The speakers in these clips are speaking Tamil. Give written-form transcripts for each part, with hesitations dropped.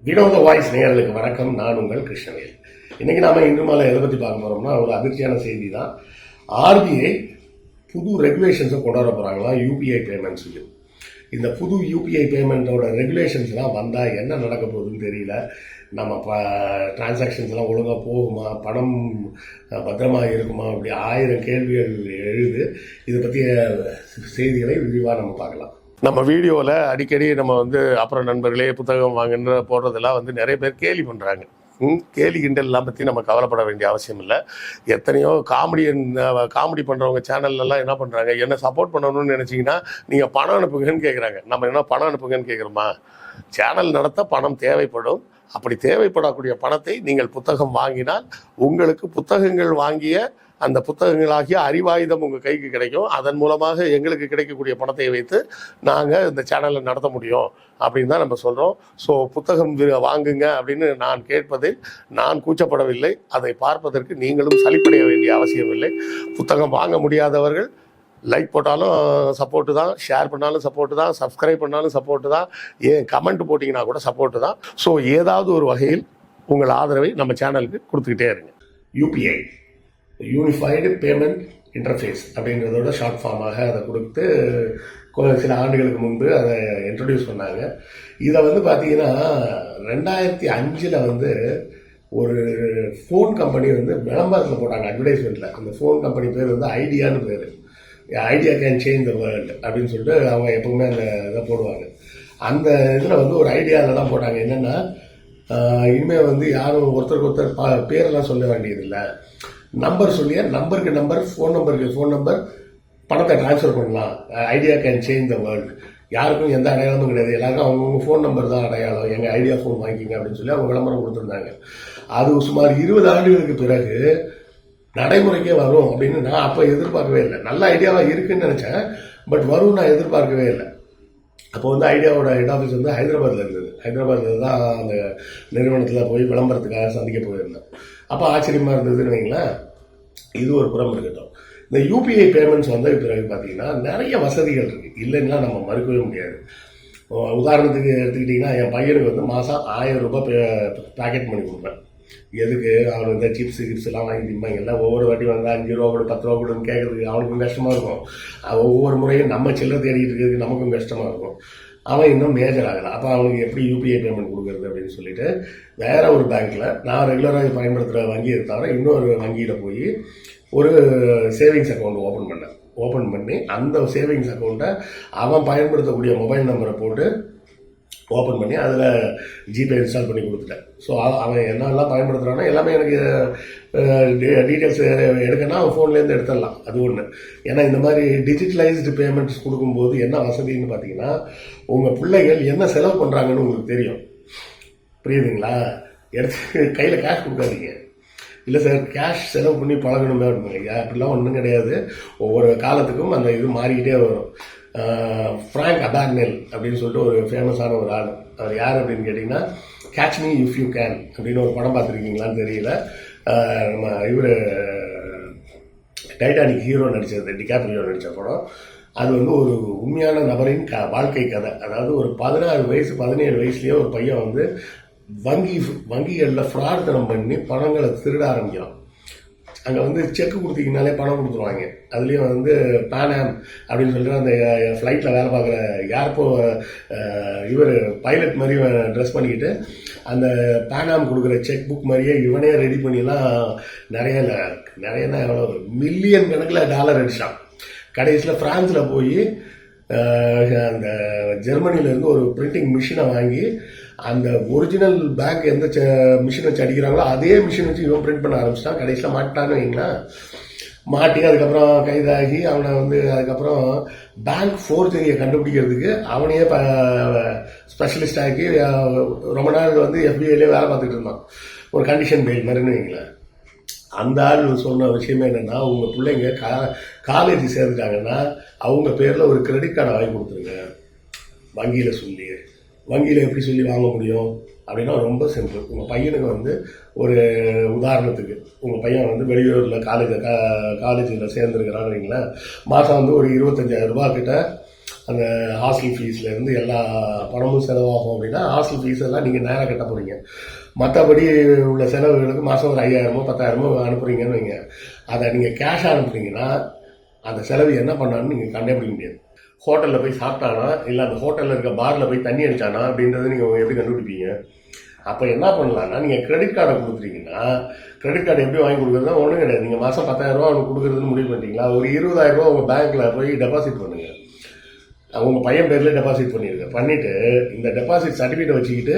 வினோத வாய்ஸ் நேயர்களுக்கு வணக்கம். நான் உங்கள் கிருஷ்ணவேல். இன்னைக்கு நாம இன்று மாலை எதை பற்றி பார்க்க போறோம்னா, ஒரு அதிர்ச்சியான செய்தி தான். ஆர்பிஐ புது ரெகுலேஷன்ஸை கொண்டு வர போறாங்களா யூபிஐ பேமெண்ட்ஸுக்கு. இந்த புது யூபிஐ பேமெண்ட்டோட ரெகுலேஷன்ஸ்லாம் வந்தால் என்ன நடக்க போகுதுன்னு தெரியல. நம்ம டிரான்சாக்ஷன்ஸ்லாம் ஒழுங்காக போகுமா, பணம் பத்திரமா இருக்குமா, அப்படி 1000 கேள்விகள் எழுது. இதை பற்றிய செய்திகளை விரிவாக நம்ம பார்க்கலாம். நம்ம வீடியோவில் அடிக்கடி நம்ம அப்புறம் நண்பர்களே புத்தகம் வாங்குன்ற போடுறதெல்லாம் நிறைய பேர் கேலி பண்ணுறாங்க. கேலி கிண்டல்லாம் பற்றி நம்ம கவலைப்பட வேண்டிய அவசியம் இல்லை. எத்தனையோ காமெடி பண்ணுறவங்க சேனல்லலாம் என்ன பண்ணுறாங்க, என்ன சப்போர்ட் பண்ணணும்னு நினச்சிங்கன்னா நீங்கள் பணம் அனுப்புங்கன்னு கேட்குறாங்க. நம்ம என்ன பணம் அனுப்புங்கன்னு கேட்குறோமா? சேனல் நடத்த பணம் தேவைப்படும். அப்படி தேவைப்படக்கூடிய பணத்தை நீங்கள் புத்தகம் வாங்கினால் உங்களுக்கு புத்தகங்கள் வாங்கிய அந்த புத்தகங்களாகிய அறிவாயுதம் உங்கள் கைக்கு கிடைக்கும். அதன் மூலமாக எங்களுக்கு கிடைக்கக்கூடிய பணத்தை வைத்து நாங்கள் இந்த சேனலை நடத்த முடியும் அப்படின்னு தான் நம்ம சொல்கிறோம். ஸோ புத்தகம் வாங்குங்க அப்படின்னு நான் கேட்பதில் நான் கூச்சப்படவில்லை. அதை பார்ப்பதற்கு நீங்களும் சலிப்படைய வேண்டிய அவசியம் இல்லை. புத்தகம் வாங்க முடியாதவர்கள் லைக் போட்டாலும் சப்போர்ட்டு தான், ஷேர் பண்ணாலும் சப்போர்ட்டு தான், சப்ஸ்கிரைப் பண்ணாலும் சப்போர்ட்டு தான், ஏன் கமெண்ட் போட்டிங்கன்னா கூட சப்போர்ட்டு தான். ஸோ ஏதாவது ஒரு வகையில் உங்கள் ஆதரவை நம்ம சேனலுக்கு கொடுத்துக்கிட்டே இருங்க. யூபிஐ யூனிஃபைடு பேமெண்ட் இன்டர்ஃபேஸ் அப்படின்றதோட ஷார்ட் ஃபார்மாக அதை கொடுத்து சில ஆண்டுகளுக்கு முன்பு அதை இன்ட்ரடியூஸ் பண்ணாங்க. இதை பார்த்தீங்கன்னா 2005 ஒரு ஃபோன் கம்பெனி விளம்பரத்தில் போட்டாங்க, அட்வர்டைஸ்மெண்ட்டில். அந்த ஃபோன் கம்பெனி பேர் ஐடியான்னு பேர். Idea can change the world அப்படின்னு சொல்லிட்டு அவங்க எப்பவுமே அந்த இதை போடுவாங்க. அந்த இதில் ஒரு ஐடியாவில் தான் போட்டாங்க. என்னென்னா, இனிமேல் யாரும் ஒருத்தருக்கு ஒருத்தர் பேரெல்லாம் சொல்ல வேண்டியதில்லை, நம்பர் சொல்லிய நம்பருக்கு நம்பர், ஃபோன் நம்பருக்கு ஃபோன் நம்பர், பணத்தை டிரான்ஸ்ஃபர் பண்ணலாம். Idea can change the world. யாருக்கும் எந்த அடையாளமும் கிடையாது, எல்லாருக்கும் அவங்கவுங்க ஃபோன் நம்பர் தான் அடையாளம். எங்கள் ஐடியா ஃபோன் வாங்கிக்கிங்க அப்படின்னு சொல்லி அவங்க விளம்பரம் கொடுத்துருந்தாங்க. அது சுமார் 20 ஆண்டுகளுக்கு பிறகு நடைமுறைக்கே வரும் அப்படின்னு நான் அப்போ எதிர்பார்க்கவே இல்லை. நல்ல ஐடியாவாக இருக்குன்னு நினச்சேன், பட் வரும் நான் எதிர்பார்க்கவே இல்லை. அப்போ ஐடியாவோட ஹெட் ஆஃபீஸ் ஹைதராபாத்தில் இருந்தது. ஹைதராபாத்தில் தான் அந்த நிறுவனத்தில் போய் விளம்பரத்துக்காக சந்திக்க போயிருந்தேன். அப்போ ஆச்சரியமாக இருந்ததுன்னு வைங்களேன். இது ஒரு புறம் இருக்கட்டும். இந்த யூபிஐ பேமெண்ட்ஸ் வந்த பிறகு பார்த்தீங்கன்னா நிறைய வசதிகள் இருக்குது, இல்லைன்னா நம்ம மறுக்கவே முடியாது. உதாரணத்துக்கு எடுத்துக்கிட்டிங்கன்னா, என் பையனுக்கு மாதம் 1000 ரூபாய் பேக்கெட் பண்ணி கொடுப்பேன். எதுக்கு? அவனுக்கு இந்த சிப்ஸு கிப்ஸ்லாம் வாங்கி திம்பாங்க. எல்லாம் ஒவ்வொரு வாட்டி 5 ரூபா கூட 10 ரூபா கூடன்னு கேட்குறதுக்கு அவனுக்கும் கஷ்டமாக இருக்கும். ஒவ்வொரு முறையும் நம்ம சில்லறை தேடிட்டு இருக்கிறதுக்கு நமக்கும் கஷ்டமாக இருக்கும். அவன் இன்னும் மேஜர் ஆகலை. அப்போ அவனுக்கு எப்படி யூபிஐ பேமெண்ட் கொடுக்குறது அப்படின்னு சொல்லிட்டு வேற ஒரு பேங்க்கில், நான் ரெகுலராக பயன்படுத்துகிற வங்கியை தவிர இன்னொரு வங்கியில் போய் ஒரு சேவிங்ஸ் அக்கௌண்ட் ஓப்பன் பண்ணி அந்த சேவிங்ஸ் அக்கௌண்ட்டை அவன் பயன்படுத்தக்கூடிய மொபைல் நம்பரை போட்டு ஓப்பன் பண்ணி அதில் ஜிபே இன்ஸ்டால் பண்ணி கொடுத்துட்டேன். ஸோ அவன் என்னெல்லாம் பயன்படுத்துகிறானோ எல்லாமே எனக்கு டீட்டெயில்ஸ் எடுக்கணும்னா அவன் ஃபோன்லேருந்து எடுத்துடலாம். அது ஒன்று. ஏன்னா இந்த மாதிரி டிஜிட்டலைஸ்டு பேமெண்ட்ஸ் கொடுக்கும்போது என்ன வசதின்னு பார்த்தீங்கன்னா, உங்கள் பிள்ளைகள் என்ன செலவு பண்ணுறாங்கன்னு உங்களுக்கு தெரியும். புரியுதுங்களா? எடுத்து கையில் கேஷ் கொடுக்காதீங்க. இல்லை சார், கேஷ் செலவு பண்ணி பழகணுமே அப்படிங்க, அப்படிலாம் ஒன்றும் கிடையாது. ஒவ்வொரு காலத்துக்கும் அந்த இது மாறிக்கிட்டே வரும். ஃப்ராங்க் அபார்னெல் அப்படின்னு சொல்லிட்டு ஒரு ஃபேமஸான ஒரு ஆள். அவர் யார் அப்படின்னு கேட்டிங்கன்னா, catch me if you can அப்படின்னு ஒரு படம் பார்த்துருக்கீங்களான்னு தெரியல. நம்ம இவர் டைட்டானிக் ஹீரோ நடித்தது, டிகாப்ரியோ நடித்த படம். அது ஒரு உண்மையான நபரின் வாழ்க்கை கதை. அதாவது ஒரு 16 வயசு 17 வயசுலேயே ஒரு பையன் வங்கிகளில் ஃப்ராட்தனம் பண்ணி பணங்களை திருட ஆரம்பிக்கிறான். அங்கே செக்கு கொடுத்தீங்கனாலே பணம் கொடுத்துருவாங்க. அதுலேயும் பேனாம் அப்படின்னு சொல்லிட்டு அந்த ஃப்ளைட்டில் வேலை பார்க்குற இவர் பைலட் மாதிரி ட்ரெஸ் பண்ணிக்கிட்டு அந்த பேனாம் கொடுக்குற செக் புக் மாதிரியே இவனே ரெடி பண்ணிலாம் நிறையனா எவ்வளோ மில்லியன் கணக்கில் டாலர் அடிச்சான். கடைசியில் ஃப்ரான்ஸில் போய் அந்த ஜெர்மனியிலேருந்து ஒரு பிரிண்டிங் மிஷினை வாங்கி அந்த ஒரிஜினல் பேங்க் எந்த மிஷின் வச்சு அடிக்கிறாங்களோ அதே மிஷின் வச்சு இவன் பிரிண்ட் பண்ண ஆரம்பிச்சிட்டான். கடைசியில் மாட்டான்னு வைங்களா. மாட்டி அதுக்கப்புறம் கைதாகி அவனை அதுக்கப்புறம் பேங்க் ஃபோர்ஜரியை கண்டுபிடிக்கிறதுக்கு அவனையே ஸ்பெஷலிஸ்ட் ஆக்கி ரொம்ப நாள் எஃபிஐலே வேலை பார்த்துட்டு இருந்தான். ஒரு கண்டிஷன் பெயில் மாதிரின்னு வைங்களேன். அந்த ஆள் சொன்ன விஷயமே என்னென்னா, உங்கள் பிள்ளைங்க காலேஜ் சேர்ந்துட்டாங்கன்னா அவங்க பேரில் ஒரு கிரெடிட் கார்டை வாங்கி கொடுத்துருங்க வங்கியில் சொல்லி. வங்கியில் எப்படி சொல்லி வாங்க முடியும் அப்படின்னா ரொம்ப சிம்பிள். உங்கள் பையனுக்கு ஒரு உதாரணத்துக்கு, உங்கள் பையன் வெளியூரில் காலேஜில் சேர்ந்துருக்கிறான்னு வைங்களேன். மாதம் ஒரு 25,000 ரூபா கிட்ட அந்த ஹாஸ்டல் ஃபீஸ்லேருந்து எல்லா பணமும் செலவாகும் அப்படின்னா ஹாஸ்டல் ஃபீஸ் எல்லாம் நீங்கள் நேராக கட்ட போகிறீங்க. மற்றபடி உள்ள செலவுகளுக்கு மாதம் ஒரு 5000 10,000 அனுப்புறீங்கன்னு வைங்க. அதை நீங்கள் கேஷாக அனுப்புறீங்கன்னா அந்த செலவு என்ன பண்ணான்னு நீங்கள் கண்டுபிடிக்க முடியாது. ஹோட்டலில் போய் சாப்பிட்டானா இல்லை அந்த ஹோட்டலில் இருக்க பாரில் போய் தண்ணி அடித்தானா அப்படின்றத நீங்கள் எப்படி கண்டுபிடிப்பீங்க? அப்போ என்ன பண்ணலான்னா, நீங்கள் கிரெடிட் கார்டை கொடுத்துட்டீங்கன்னா, கிரெடிட் கார்டு எப்படி வாங்கி கொடுக்குறதுனா ஒன்றும் கிடையாது. நீங்கள் மாதம் 10,000 அவனுக்கு கொடுக்குறதுன்னு முடிவு பண்ணிட்டீங்களா, ஒரு 20,000 உங்கள் பேங்க்கில் போய் டெபாசிட் பண்ணுங்கள். உங்கள் பையன் பேரில் டெபாசிட் பண்ணிவிட்டு இந்த டெபாசிட் சர்டிஃபிகேட் வச்சுக்கிட்டு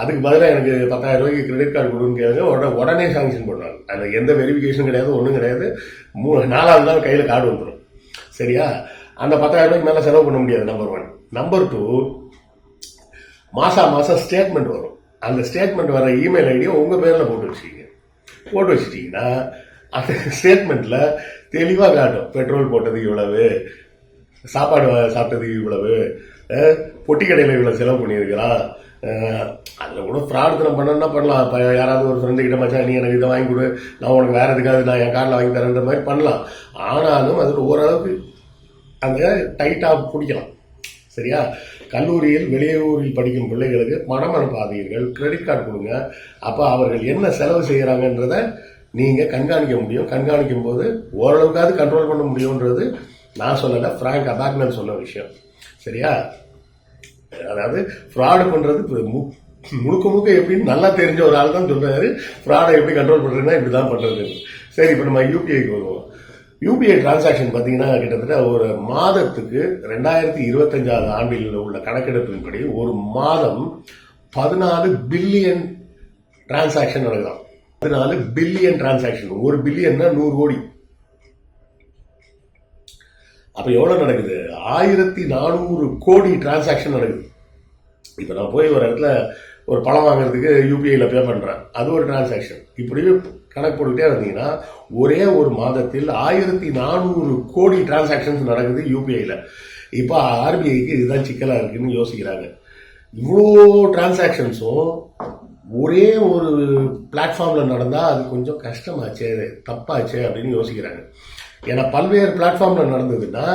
அதுக்கு பதிலாக எனக்கு 10,000 கிரெடிட் கார்டு கொடுன்னு கேளுங்க. உடனே சாங்ஷன் பண்ணுவாங்க. அதில் எந்த வெரிஃபிகேஷன் கிடையாது, ஒன்றும் கிடையாது. 4வது நாள் கையில் கார்டு வந்துடும். சரியா? அந்த 10,000 மேலே செலவு பண்ண முடியாது. நம்பர் 1. நம்பர் 2, மாதம் ஸ்டேட்மெண்ட் வரும். அந்த ஸ்டேட்மெண்ட் வர இமெயில் ஐடியை உங்கள் பேரில் போட்டு வச்சுட்டீங்கன்னா அந்த ஸ்டேட்மெண்ட்டில் தெளிவாக காட்டும். பெட்ரோல் போட்டது இவ்வளவு, சாப்பாடு சாப்பிட்டது இவ்வளவு, பொட்டி கடையில் இவ்வளோ செலவு பண்ணியிருக்கிறான். அதில் கூட ஃப்ராட் பண்ணணும்னா பண்ணலாம். இப்போ யாராவது ஒரு ஃப்ரெண்டு கிட்ட மச்சான் நீ எனக்கு இதை வாங்கி கொடு, நான் உனக்கு வேறு எதுக்காவது நான் என் கார்டில் வாங்கி தரேன்ற மாதிரி பண்ணலாம். ஆனாலும் அதில் ஓரளவுக்கு அந்த டைட்டாக பிடிக்கலாம். சரியா? கல்லூரியில் வெளியூரில் படிக்கும் பிள்ளைகளுக்கு பணம் அனுப்பாதீர்கள், கிரெடிட் கார்டு கொடுங்க. அப்போ அவர்கள் என்ன செலவு செய்கிறாங்கன்றத நீங்கள் கண்காணிக்க முடியும். கண்காணிக்கும் போது ஓரளவுக்காவது கண்ட்ரோல் பண்ண முடியுன்றது நான் சொல்லலை, ஃப்ராங்க் அபாக்னர் சொன்ன விஷயம். சரியா? அதாவது ஃப்ராடு பண்ணுறது முழுக்க எப்படின்னு நல்லா தெரிஞ்ச ஒரு ஆள் தான் சொல்றாரு. ஃப்ராடை எப்படி கண்ட்ரோல் பண்ணுறதுன்னா இப்படி தான் பண்ணுறது. சரி, இப்போ நம்ம யூபிஐக்கு வருவோம். யூபிஐ டிரான்சாக்ஷன் பார்த்தீங்கன்னா கிட்டத்தட்ட ஒரு மாதத்துக்கு 2025 ஆண்டில் உள்ள கணக்கெடுப்பின்படி ஒரு மாதம் 14 பில்லியன் டிரான்சாக்ஷன் நடக்குதாம். 14 billion transaction. 1 பில்லியன்னா 100 கோடி. அப்ப எவ்வளவு நடக்குது? 1400 கோடி டிரான்சாக்ஷன் நடக்குது. இப்ப நான் போய் ஒரு இடத்துல ஒரு பழம் வாங்குறதுக்கு யூபிஐல பே பண்றேன், அது ஒரு டிரான்சாக்ஷன். இப்படியே கணக்கு போட்டுக்கிட்டே வந்தீங்கன்னா ஒரே ஒரு மாதத்தில் 1400 கோடி டிரான்சாக்ஷன்ஸ் நடக்குது யூபிஐல. இப்போ ஆர்பிஐக்கு இதுதான் சிக்கலா இருக்குன்னு யோசிக்கிறாங்க. இவ்வளோ டிரான்சாக்ஷன்ஸும் ஒரே ஒரு பிளாட்ஃபார்ம்ல நடந்தா அது கொஞ்சம் கஷ்டமாச்சே, தப்பாச்சே அப்படின்னு யோசிக்கிறாங்க. ஏன்னா பல்வேறு பிளாட்ஃபார்ம்ல நடந்ததுன்னா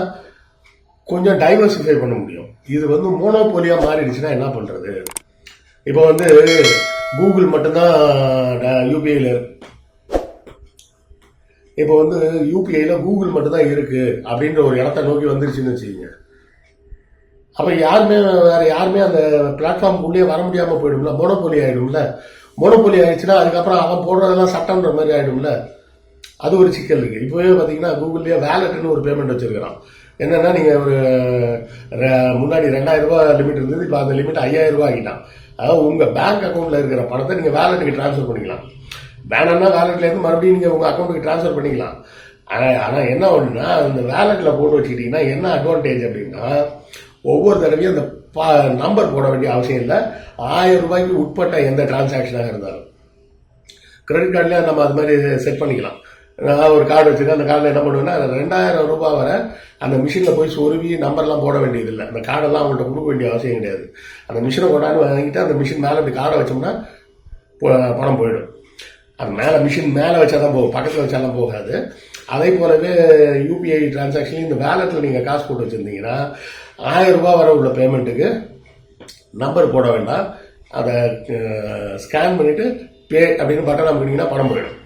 கொஞ்சம் டைவர்சிஃபை பண்ண முடியும். இது மோனோபோலியா மாறிடுச்சுன்னா என்ன பண்றது? இப்போ கூகுள் மட்டும்தான் யூபிஐல, இப்போ யூபிஐல கூகுள் மட்டும்தான் இருக்கு அப்படின்ற ஒரு இடத்த நோக்கி வந்துருச்சுன்னு வச்சுக்கோங்க. அப்ப வேற யாருமே அந்த பிளாட்ஃபார்முக்குள்ளே வர முடியாம போயிடும்ல, மோனோபோலி ஆயிடும்ல. மோனோபோலி ஆயிடுச்சுன்னா அதுக்கப்புறம் அவன் போடுறதெல்லாம் சட்டம்ன்ற மாதிரி ஆயிடும்ல. அது ஒரு சிக்கல் இருக்கு. இப்போவே பார்த்தீங்கன்னா கூகுள்லேயே வேலட்னு ஒரு பேமெண்ட் வச்சிருக்கிறான். என்னன்னா நீங்க ஒரு முன்னாடி 2000 ரூபாய் லிமிட் இருந்தது, இப்போ அந்த லிமிட் 5000 ரூபாய் ஆகிட்டான். அதாவது உங்க பேங்க் அக்கௌண்ட்ல இருக்கிற பணத்தை நீங்க வேலட்டுக்கு டிரான்ஸ்ஃபர் பண்ணிக்கலாம். வேணும்னா வேலட்ல இருந்து மறுபடியும் நீங்க உங்க அக்கௌண்ட்டுக்கு டிரான்ஸ்ஃபர் பண்ணிக்கலாம். ஆனா என்ன ஒண்ணுன்னா அந்த வேலட்ல போட்டு வச்சுக்கிட்டீங்கன்னா என்ன அட்வான்டேஜ் அப்படின்னா, ஒவ்வொரு தடவையும் அந்த நம்பர் போட வேண்டிய அவசியம் இல்லை. 1000 ரூபாய்க்கு உட்பட்ட எந்த டிரான்சாக்ஷனாக இருந்தாலும் கிரெடிட் கார்டுல நம்ம அது மாதிரி செட் பண்ணிக்கலாம். நான் ஒரு கார்டு வச்சிருக்கேன், அந்த கார்டில் என்ன பண்ணுவேன்னா 2000 ரூபாய் வரை அந்த மிஷினில் போய் சொருவி நம்பர்லாம் போட வேண்டியதில்லை. அந்த கார்டெல்லாம் அவங்கள்ட்ட கொடுக்க வேண்டிய அவசியம் கிடையாது. அந்த மிஷினை கொண்டாந்து வாங்கிட்டு அந்த மிஷின் மேலே இப்படி கார்டை வச்சோம்னா பணம் போயிடும். அது மேலே மிஷின் மேலே வச்சாதான் போகும், பக்கத்தில் வச்சாலாம் போகாது. அதே போலவே யூபிஐ டிரான்சாக்ஷன் இந்த வேலெட்டில் நீங்கள் காசு போட்டு வச்சுருந்தீங்கன்னா 1000 ரூபாய் வரை உள்ள பேமெண்ட்டுக்கு நம்பர் போட வேண்டாம். அதை ஸ்கேன் பண்ணிவிட்டு பே அப்படின்னு பட்டன் அமுக்கினீங்கன்னா பணம் போயிடும்.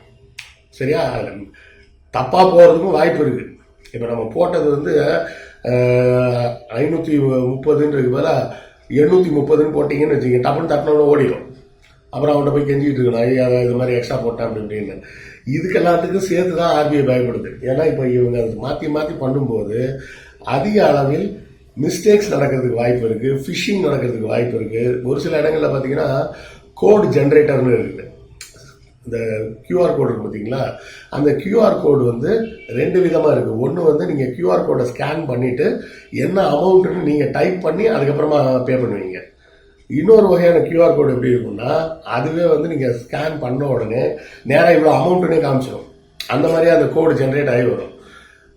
சரியா? தப்பாக போகிறதுக்கும் வாய்ப்பு இருக்குது. இப்போ நம்ம போட்டது 530ன்றது பதிலாக 830ன்னு போட்டிங்கன்னு வச்சுக்கோங்க, டப்புன்னு தட்டினோன்னு ஓடிடும். அப்புறம் அவன்கிட்ட போய் கெஞ்சிக்கிட்டு இருக்கணும், ஐயா இது மாதிரி எக்ஸ்ட்ரா போட்டேன் அப்படி இப்படின்னு. இதுக்கு எல்லாத்துக்கும் சேர்த்து தான் ஆர்பிஐ பயப்படுது. ஏன்னா இப்போ இவங்க அதை மாற்றி பண்ணும்போது அதிக அளவில் மிஸ்டேக்ஸ் நடக்கிறதுக்கு வாய்ப்பு இருக்குது, ஃபிஷிங் நடக்கிறதுக்கு வாய்ப்பு இருக்குது. ஒரு சில இடங்களில் பார்த்தீங்கன்னா கோட் ஜென்ரேட்டர்னு இருக்குது. இந்த கியூஆர் கோடு இருக்கு பார்த்தீங்களா, அந்த கியூஆர் கோடு 2 விதமாக இருக்குது. ஒன்று நீங்கள் கியூஆர் கோடை ஸ்கேன் பண்ணிவிட்டு என்ன அமௌண்ட்டுன்னு நீங்கள் டைப் பண்ணி அதுக்கப்புறமா பே பண்ணுவீங்க. இன்னொரு வகையான கியூஆர் கோடு எப்படி இருக்குன்னா, அதுவே நீங்கள் ஸ்கேன் பண்ண உடனே நேராக இவ்வளோ அமௌண்ட்டுனே காமிச்சிடும். அந்த மாதிரியே அந்த கோடு ஜென்ரேட் ஆகி வரும்.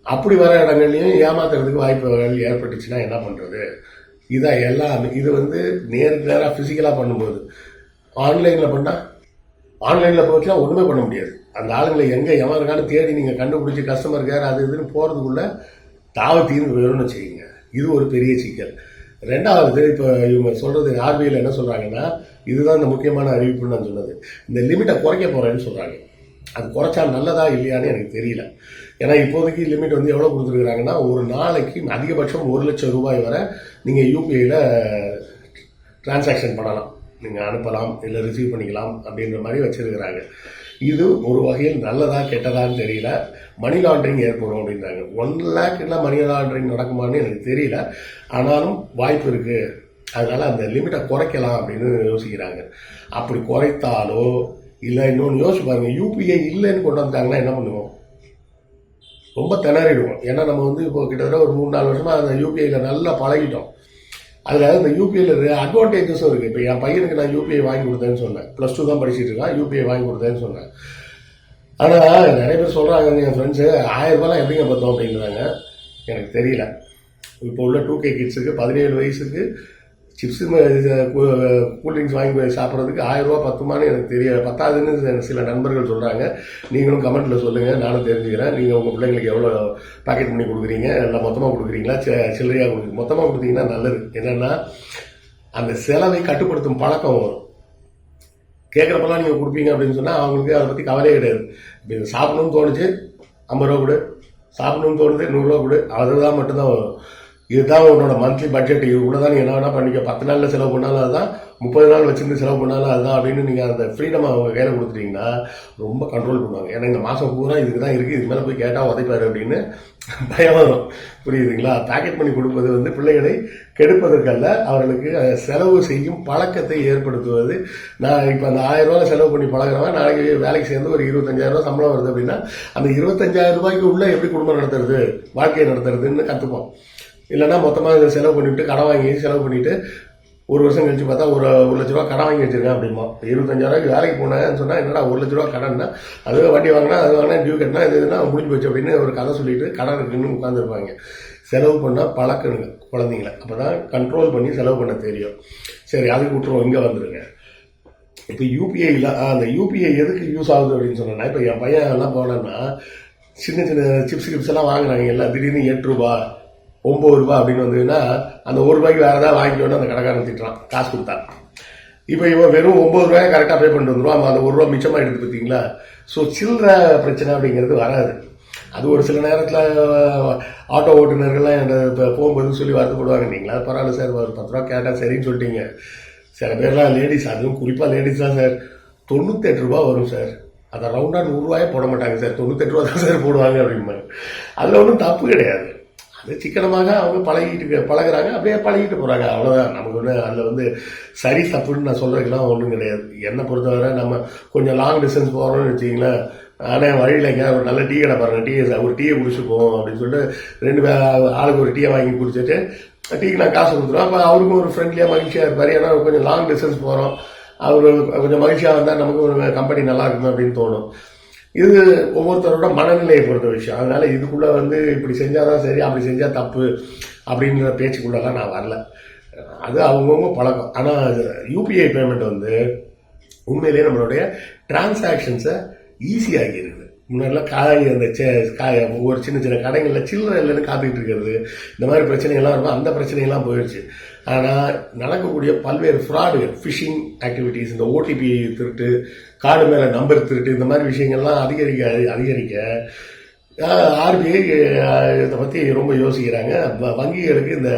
அப்படி வர இடங்கள்லையும் ஏமாத்துறதுக்கு வாய்ப்புகள் ஏற்பட்டுச்சுன்னா என்ன பண்ணுறது? இதான் எல்லாம். இது நேருக்கு நேராக ஃபிசிக்கலாக பண்ணும்போது, ஆன்லைனில் பண்ணால் ஆன்லைனில் போச்சுன்னா ஒன்றுமே பண்ண முடியாது. அந்த ஆளுங்களை எங்கே எவன் இருக்கான்னு தேடி நீங்கள் கண்டுபிடிச்சி கஸ்டமர் கேர் அது இதுன்னு போகிறதுக்குள்ள தீர்ந்து போயிடும்னு வச்சுக்கிங்க. இது ஒரு பெரிய சிக்கல். ரெண்டாவது, இப்போ இவங்க சொல்றது ஆர்பிஐல என்ன சொல்றாங்கன்னா, இதுதான் இந்த முக்கியமான அறிவிப்புன்னு நான் சொன்னது, இந்த லிமிட்டை குறைக்க போறேன்னு சொல்றாங்க. அது குறைச்சா நல்லதா இல்லையான்னு எனக்கு தெரியல. ஏன்னா இப்போதைக்கு லிமிட் வந்து எவ்வளோ கொடுத்துருக்குறாங்கன்னா, ஒரு நாளைக்கு அதிகபட்சம் 1 லட்சம் ரூபாய் வரை நீங்கள் யூபிஐயில் டிரான்சாக்ஷன் பண்ணலாம், நீங்கள் அனுப்பலாம், இல்லை ரிசீவ் பண்ணிக்கலாம் அப்படின்ற மாதிரி வச்சுருக்கிறாங்க. இது ஒரு வகையில் நல்லதா கெட்டதான்னு தெரியல. மணி லாண்டரிங் ஏற்படும் அப்படின்றாங்க. 1 லேக்ல மணி லாண்டரிங் நடக்குமான்னு எனக்கு தெரியல. ஆனாலும் வாய்ப்பு இருக்குது. அதனால் அந்த லிமிட்டை குறைக்கலாம் அப்படின்னு யோசிக்கிறாங்க. அப்படி குறைத்தாலோ இல்லை இன்னொன்று யோசிச்சு பாருங்க, யூபிஐ இல்லைன்னு கொண்டு வந்தாங்கன்னா என்ன பண்ணுவோம்? ரொம்ப திணறிடுவோம். ஏன்னா நம்ம வந்து இப்போ கிட்டத்தட்ட ஒரு 3-4 வருஷமாக அந்த யூபிஐயில் நல்லா பழகிட்டோம். அதில் இந்த யூபிஐயில் அட்வான்டேஜஸும் இருக்குது. இப்போ என் பையனுக்கு நான் யூபிஐ வாங்கி கொடுத்தேன்னு சொன்னேன். +2 தான் படிச்சுட்டு இருக்கான், யூபிஐ வாங்கி கொடுத்தேன்னு சொன்னேன். ஆனால் நிறைய பேர் சொல்கிறாங்க, என் ஃப்ரெண்ட்ஸு 1000 ரூபாய்லாம் எப்படிங்க பார்த்தோம் அப்படின்றாங்க. எனக்கு தெரியல. இப்போ உள்ள 2K கிட்ஸுக்கு 17 வயசுக்கு சிப்ஸு கூல்ட்ரிங்க்ஸ் வாங்கி சாப்பிட்றதுக்கு 1000 ரூபா பத்துமான்னு எனக்கு தெரியல. பத்தாதுன்னு சில நண்பர்கள் சொல்கிறாங்க. நீங்களும் கமெண்ட்டில் சொல்லுங்கள், நானும் தெரிஞ்சுக்கிறேன். நீங்கள் உங்கள் பிள்ளைங்களுக்கு எவ்வளோ பேக்கெட் பண்ணி கொடுக்குறீங்க, இல்லை மொத்தமாக கொடுக்குறீங்களா, சில்லறையாக கொடுக்குறீங்க? மொத்தமாக கொடுத்தீங்கன்னா நல்லது. என்னென்னா அந்த செலவை கட்டுப்படுத்தும் பழக்கம் வரும். கேட்குறப்பெல்லாம் நீங்கள் கொடுப்பீங்க அப்படின்னு சொன்னால் அவங்களுக்கு அதை பற்றி கவலையே கிடையாது. இப்போ இது சாப்பிடணும்னு தோணுச்சு, 50 ரூபா கொடு, சாப்பிடணும்னு தோணுது 100 ரூபா கொடு, அதுதான் மட்டும்தான் வரும். இதுதான் உன்னோட மந்த்லி பட்ஜெட், இது கூட தான் நீ என்ன வேணால் பண்ணிக்க. 10 நாளில் செலவு பண்ணாலும் அதுதான், 30 நாள் வச்சுருந்து செலவு பண்ணாலும் அதுதான் அப்படின்னு நீங்கள் அந்த ஃப்ரீடம் அவங்க கையில் கொடுத்துட்டீங்கன்னா ரொம்ப கண்ட்ரோல் பண்ணுவாங்க. ஏன்னா இந்த மாதம் பூரா இதுக்கு தான் இருக்குது, இதுக்கு மேலே போய் கேட்டால் உதைப்பாரு அப்படின்னு பயம் வரும். புரியுதுங்களா? பேக்கெட் பண்ணி கொடுப்பது வந்து பிள்ளைகளை கெடுப்பதற்கல்ல, அவர்களுக்கு செலவு செய்யும் பழக்கத்தை ஏற்படுத்துவது. நான் இப்போ அந்த 1000 ரூபா செலவு பண்ணி பழகிறவன் நாளைக்கு வேலைக்கு சேர்ந்து ஒரு 25,000 ரூபா சம்பளம் வருது அப்படின்னா அந்த 25,000 ரூபாய்க்கு உள்ள எப்படி குடும்பம் நடத்துறது, வாழ்க்கையை நடத்துறதுன்னு கற்றுப்போம். இல்லைன்னா மொத்தமாக இதை செலவு பண்ணிவிட்டு கடன் வாங்கி செலவு பண்ணிவிட்டு 1 வருஷம் கழிச்சு பார்த்தா ஒரு 1 லட்ச ரூபா கடன் வாங்கி வச்சிருக்கேன் அப்படிமா. 25,000 வேலைக்கு போனேன்னு சொன்னால் என்னடா 1 லட்ச ரூபா கடன்னா, அது வண்டி வாங்கினா அது வாங்கினா டியூ கட்டினா இதுனா முடிஞ்சு போச்சு அப்படின்னு ஒரு கதை சொல்லிட்டு கடன் இருக்குன்னு உட்காந்துருப்பாங்க. செலவு பண்ணால் பழக்கணுங்க குழந்தைங்கள. அப்போ தான் கண்ட்ரோல் பண்ணி செலவு பண்ண தெரியும். சரி, அதுக்கு விட்டுருவோம். இங்கே வந்துடுங்க. இப்போ யூபிஐயில் அந்த யூபிஐ எதுக்கு யூஸ் ஆகுது அப்படின்னு சொன்னேன்னா, இப்போ என் பையன் எல்லாம் போனேன்னா சின்ன சின்ன சிப்ஸ் எல்லாம் வாங்குறாங்க. எல்லாம் திடீர்னு 8 ரூபா 9 ரூபா அப்படின்னு வந்ததுன்னா அந்த 1 ரூபாய்க்கு வேறு ஏதாவது வாங்கிக்கணும்னு அந்த கடைக்காரன் திட்டுறான் காசு கொடுத்தா. இப்போ இவன் வெறும் 9 ரூபாயை கரெக்டாக பே பண்ணிட்டு வந்துடுவான். அந்த 1 ரூபா மிச்சமாக எடுத்து பார்த்தீங்களா? ஸோ சில்லற பிரச்சனை அப்படிங்கிறது வராது. அது ஒரு சில நேரத்தில் ஆட்டோ ஓட்டுநர்கள்லாம் இப்போ போகும்போது சொல்லி வருத்தப்படுவாங்க. நீங்களா பரவாயில்ல சார், ஒரு 10 ரூபா கேட்டால் சரின்னு சொல்லிட்டீங்க. சில பேர்லாம் லேடிஸ், அதுவும் குறிப்பாக லேடிஸ் தான் சார், 98 ரூபா வரும் சார், அதை ரவுண்டாக 100 ரூபாயே போட மாட்டாங்க சார், 98 ரூபா தான் சார் போடுவாங்க அப்படிம்பாங்க. அதில் ஒன்றும் தப்பு கிடையாது. அது சிக்கனமாக அவங்க பழகுறாங்க, அப்படியே பழகிட்டு போகிறாங்க, அவ்வளோதான். நமக்கு ஒன்று அதில் வந்து சரி தப்புன்னு நான் சொல்கிறதுக்கெல்லாம் ஒன்றும் கிடையாது. என்னை பொறுத்தவரை நம்ம கொஞ்சம் லாங் டிஸ்டன்ஸ் போகிறோம்னு வச்சிங்களேன், ஆனால் வழியில் எங்கேயாவது ஒரு நல்ல டீ கடை பாருங்கள், ஒரு டீயை குடிச்சுப்போம் அப்படின்னு சொல்லிட்டு 2 ஆளுக்கு ஒரு டீயை வாங்கி குடிச்சிட்டு டீக்கு நான் காசு கொடுத்துருவோம். அப்போ அவருக்கும் ஒரு ஃப்ரெண்ட்லியாக மகிழ்ச்சியாக இருப்பார். ஏன்னா கொஞ்சம் லாங் டிஸ்டன்ஸ் போகிறோம், அவர் கொஞ்சம் மகிழ்ச்சியாக வந்தால் நமக்கு ஒரு கம்பெனி நல்லா இருக்குமே அப்படின்னு தோணும். இது ஒவ்வொருத்தரோட மனநிலையை பொறுத்த விஷயம். அதனால இதுக்குள்ள வந்து இப்படி செஞ்சாதான் சரி, அப்படி செஞ்சா தப்பு அப்படின்ற பேச்சுக்குள்ளலாம் நான் வரல. அது அவங்கவுங்க பழக்கம். ஆனால் யூபிஐ பேமெண்ட் வந்து உண்மையிலேயே நம்மளுடைய டிரான்சாக்ஷன்ஸை ஈஸியாகி இருக்குது. முன்னாடிலாம் ஒவ்வொரு சின்ன சின்ன கடைகளில் சில்லறை இல்லைன்னு காத்துக்கிட்டு இருக்கிறது, இந்த மாதிரி பிரச்சனைகள்லாம் இருக்கும். அந்த பிரச்சனைகள்லாம் போயிடுச்சு. ஆனால் நடக்கக்கூடிய பல்வேறு ஃப்ராடுகள், ஃபிஷிங் ஆக்டிவிட்டீஸ், இந்த ஓடிபி திருட்டு, கார்டு மேலே நம்பர் திருட்டு, இந்த மாதிரி விஷயங்கள்லாம் அதிகரிக்க ஆர்பிஐ இதை பற்றி ரொம்ப யோசிக்கிறாங்க. வங்கிகளுக்கு இந்த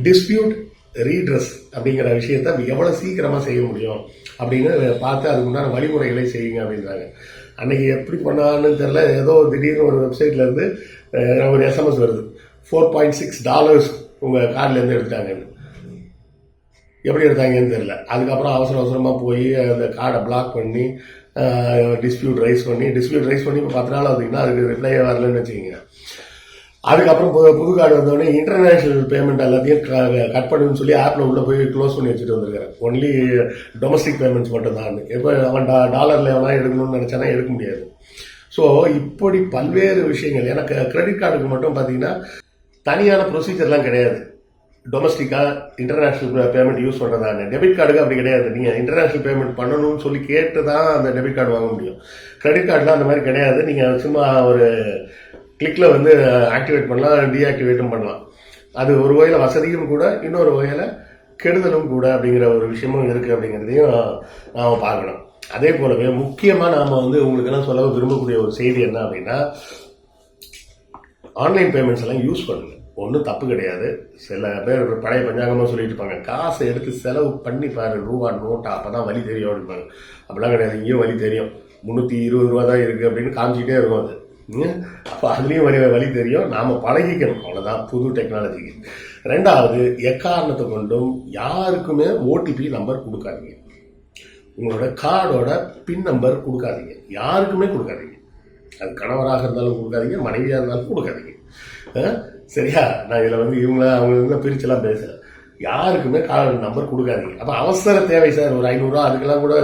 டிஸ்பியூட் ரீட்ரஸ் அப்படிங்கிற விஷயத்த எவ்வளோ சீக்கிரமாக செய்ய முடியும் அப்படின்னு பார்த்து அதுக்குண்டான வழிமுறைகளை செய்யுங்க அப்படின்றாங்க. அன்னைக்கு எப்படி பண்ணான்னு தெரியல, ஏதோ திடீர்னு ஒரு வெப்சைட்லேருந்து ஒரு SMS வருது, $4.6 உங்கள் கார்டிலேருந்து எடுத்துட்டாங்கன்னு. எப்படி எடுத்தாங்கன்னு தெரியல. அதுக்கப்புறம் அவசரமாக போய் அந்த கார்டை பிளாக் பண்ணி டிஸ்பியூட் ரைஸ் பண்ணி இப்போ 10 நாள் வந்தீங்கன்னா அதுக்கு ரிப்ளையே வரலன்னு வச்சுக்கிங்க. அதுக்கப்புறம் புது கார்டு வந்தோடனே இன்டர்நேஷனல் பேமெண்ட் எல்லாத்தையும் கட் பண்ணுன்னு சொல்லி ஆப்பில் உள்ளே போய் க்ளோஸ் பண்ணி வச்சுட்டு வந்துருக்கிறேன். ஒன்லி டொமஸ்டிக் பேமெண்ட்ஸ் மட்டும் தான். இப்போ அவன் டாலரில் எவனா எடுக்கணும்னு நினச்சானா எடுக்க முடியாது. ஸோ இப்படி பல்வேறு விஷயங்கள். எனக்கு கிரெடிட் கார்டுக்கு மட்டும் பார்த்தீங்கன்னா தனியான ப்ரொசீஜர்லாம் கிடையாது. டொமஸ்டிக்காக இன்டர்நேஷ்னல் பேமெண்ட் யூஸ் பண்ணுறதாங்க. டெபிட் கார்டுக்கு அப்படி கிடையாது. நீங்கள் இன்டர்நேஷ்னல் பேமெண்ட் பண்ணணும்னு சொல்லி கேட்டு தான் அந்த டெபிட் கார்டு வாங்க முடியும். கிரெடிட் கார்டுலாம் அந்த மாதிரி கிடையாது. நீங்கள் சும்மா ஒரு கிளிக்கில் வந்து ஆக்டிவேட் பண்ணலாம், டீஆக்டிவேட்டும் பண்ணலாம். அது ஒரு வகையில் வசதியும் கூட, இன்னொரு வகையில் கெடுதலும் கூட அப்படிங்கிற ஒரு விஷயமும் இருக்குது அப்படிங்கிறதையும் நாம் பார்க்கணும். அதே போலவே முக்கியமாக நாம் உங்களுக்கெல்லாம் சொல்ல விரும்பக்கூடிய ஒரு செய்தி என்ன அப்படின்னா, ஆன்லைன் பேமெண்ட்ஸ் எல்லாம் யூஸ் பண்ணுங்கள். ஒன்றும் தப்பு கிடையாது. சில பேர் பழைய பஞ்சாங்கமாக சொல்லிட்டு இருப்பாங்க, காசை எடுத்து செலவு பண்ணி பாரு, ரூபா நோட்டா, அப்போ தான் வலி தெரியும் அப்படின்பாங்க. அப்படிலாம் கிடையாது. இங்கேயும் வலி தெரியும். 320 ரூபா தான் இருக்குது அப்படின்னு காமிச்சிக்கிட்டே இருக்கும் அது. அப்போ அதுலேயும் வழி தெரியும். நாம் பழகிக்கணும், அவ்வளோதான் புது டெக்னாலஜிக்கு. ரெண்டாவது, எக்காரணத்தை கொண்டும் யாருக்குமே ஓடிபி நம்பர் கொடுக்காதீங்க. உங்களோட கார்டோட பின் நம்பர் கொடுக்காதீங்க, யாருக்குமே கொடுக்காதீங்க. அது கணவராக இருந்தாலும் கொடுக்காதீங்க, மனைவியாக இருந்தாலும் கொடுக்காதீங்க. சரியா? நான் இதில் இவங்கள அவங்க பிரிச்செல்லாம் பேசுகிறேன். யாருக்குமே கார்டு நம்பர் கொடுக்காதீங்க. அப்போ அவசர தேவை சார், ஒரு 500 ரூபா, அதுக்கெல்லாம் கூட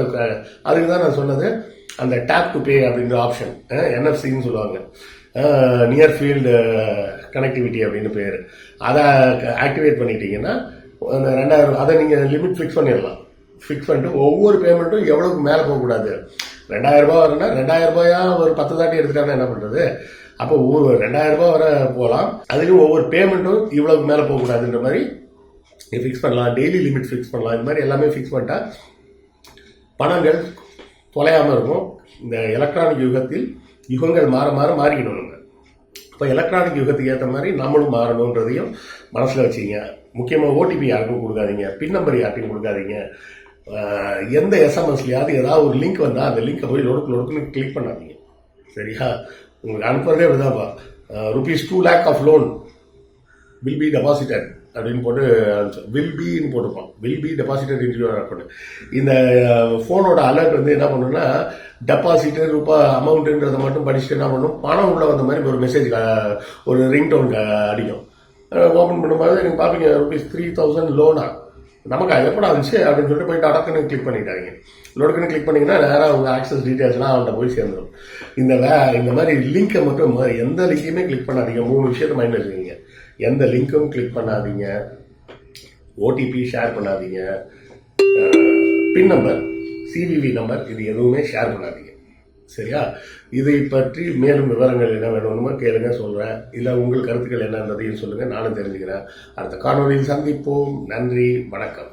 அதுக்கு தான் நான் சொன்னது அந்த டேப் டு பே அப்படின்ற ஆப்ஷன், என்எஃப்சின்னு சொல்லுவாங்க, நியர் ஃபீல்டு கனெக்டிவிட்டி அப்படின்னு பேர். அதை ஆக்டிவேட் பண்ணிட்டீங்கன்னா அந்த 2000 அதை நீங்கள் லிமிட் ஃபிக்ஸ் பண்ணிடலாம். ஃபிக்ஸ் பண்ணிட்டு ஒவ்வொரு பேமெண்ட்டும் எவ்வளவுக்கு மேலே போகக்கூடாது. 2000 ரூபா வருன்னா 2000 ரூபாயா ஒரு 10 தாட்டி எடுத்துட்டாங்கன்னா என்ன பண்ணுறது? அப்போ 2000 ரூபா வரை போகலாம். அதுலேயும் ஒவ்வொரு பேமெண்ட்டும் இவ்வளவுக்கு மேலே போகக்கூடாதுன்ற மாதிரி ஃபிக்ஸ் பண்ணலாம். டெய்லி லிமிட் ஃபிக்ஸ் பண்ணலாம். இந்த மாதிரி எல்லாமே ஃபிக்ஸ் பண்ணிட்டா பணங்கள் தொலையாமல் இருக்கும். இந்த எலக்ட்ரானிக் யுகத்தில் யுகங்கள் மாற மாற மாறிக்கணும். இப்போ எலக்ட்ரானிக் யுகத்துக்கு ஏற்ற மாதிரி நம்மளும் மாறணுன்றதையும் மனசில் வச்சுங்க. முக்கியமாக ஓடிபி யாருக்கும் கொடுக்காதீங்க, பின் நம்பர் யாருக்கும் கொடுக்காதீங்க. எந்த எஸ்எம்எஸ்லையாவது ஏதாவது ஒரு லிங்க் வந்தால் அந்த லிங்கை போய் லொடுக்குன்னு கிளிக் பண்ணாதீங்க. சரியா? உங்களுக்கு அனுப்புறதே அப்படிதான்ப்பா, ₹2 lakh of loan will be deposited அப்படின்னு போட்டு வில் பின்னு போட்டுப்போம். Will be deposited into your account. இந்த ஃபோனோட அலர்ட் என்ன பண்ணுன்னா, டெபாசிட்டட் அமௌண்ட்டுன்றதை மட்டும் படிச்சுட்டு என்ன பண்ணும், பணம் உள்ள வந்த மாதிரி ஒரு மெசேஜ், ஒரு ரிங் டோன் அடிக்கும். ஓப்பன் பண்ணும்போது நீங்கள் பார்ப்பீங்க, ₹3000 லோனா. நமக்கு அது எப்படா இருந்துச்சு அப்படின்னு சொல்லிட்டு போயிட்டு அடக்குன்னு கிளிக் பண்ணிட்டாங்க. லோடுக்குன்னு கிளிக் பண்ணிங்கன்னா நேராக உங்கள் ஆக்சஸ் டீட்டெயில்ஸ்லாம் அவன்கிட்ட போய் சேர்ந்துடும். இந்த மாதிரி லிங்கை மட்டும் எந்த லிங்கையுமே கிளிக் பண்ணாதீங்க. 3 விஷயத்தை மைண்ட் வச்சுக்கோங்க. எந்த லிங்க்கும் கிளிக் பண்ணாதீங்க, ஓடிபி ஷேர் பண்ணாதீங்க, பின் நம்பர், சிவிவி நம்பர், இது எதுவுமே ஷேர் பண்ணாதீங்க. சரியா? இதை பற்றி மேலும் விவரங்கள் என்ன வேணுமோ கேளுங்க, சொல்கிறேன். இல்லை உங்கள் கருத்துக்கள் என்னன்றதையும் சொல்லுங்கள், நானும் தெரிஞ்சுக்கிறேன். அடுத்த காணொலியில் சந்திப்போம். நன்றி, வணக்கம்.